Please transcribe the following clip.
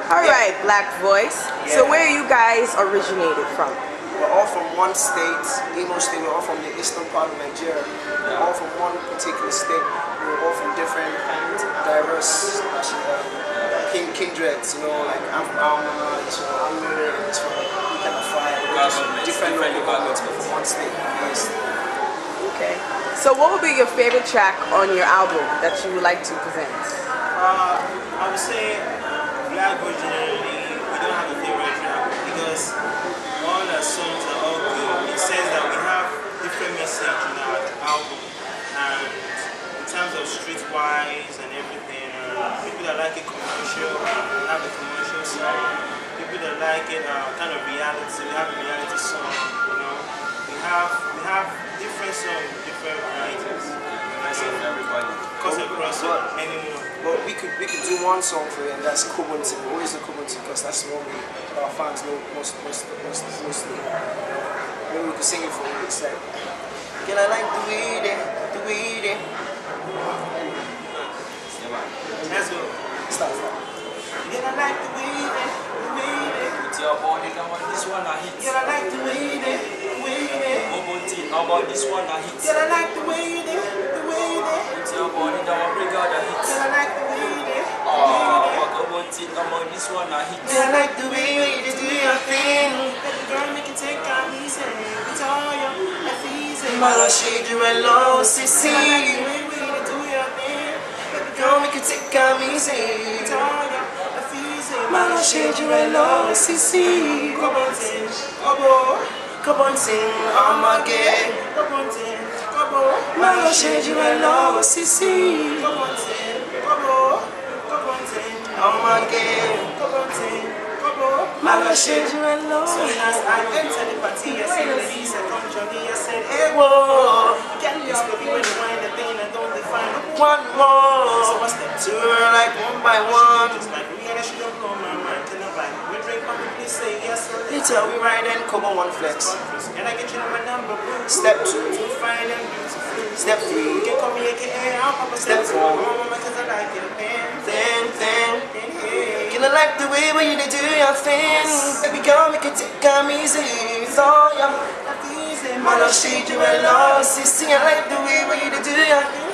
Alright, Black Voice. So Yeah. where are you guys originated from? We're all from one state, Imo State. We're all from the eastern part of Nigeria. We're all from one particular state. We're all from different diverse kindreds, like I'm from Alma, I'm Miriam, it's from Ikanafai. We're just different local governments, but from one state. Yes. Okay. So what would be your favorite track on your album that you would like to present? I would say Black Voice generally, we don't have a favorite track because all our songs are all good. It says that we have different message in our album, and in terms of streetwise and everything, people that like it commercial, we have a commercial song. People that like it kind of reality, we have a reality song. We have different songs, different varieties. Cause across anymore. But we could do one song for it, and that's Kubuntu. We always do Kubuntu because that's what our fans know mostly. Maybe we could sing it for you. It's like, girl, I like the way they. Let's go. Start. Girl, I like the way they. Put your body down on this one, I hit. Girl, I like the way they. How about this one, I hit. Girl, I like the way they. Put your body down on bring out the hit. Girl, I like the way they. How about this one, I hit. Girl, I like the way you do your thing. Baby girl, make it take time easy. It's all your easy. Mala shade you alone, Sissy. I like the way you do your thing. Baby girl, make it take time easy. It's all your easy. Mala shade you alone, Sissy. Come on, sing. Come Come on, sing, I'm again. on, sing. Come on. Mala shade you alone, Sissy. Come on, sing. Come on, sing. I'm again. Come on, sing. Come on. Mala shade you alone. Soon as I entered the party, I said, ladies, I come jogging, I said, hey, Whoa, can you baby when you wind the thing, I don't define it. one more. So I step To her like one by one. just like we and I should have blown my mind. Can I buy we drink, but please say yes. Later we ride and come on one flex. Can I get you my number? Step 2. To find and beautiful. Step 3. You can call me AKA, I'll pop a Step step 4. because I like it. Then. Then, hey. Can I like the way when you do your thing? Baby girl, make it take time easy. It's all your Not easy, Mala shade you alone, Sissy. I like the way when you do your thing.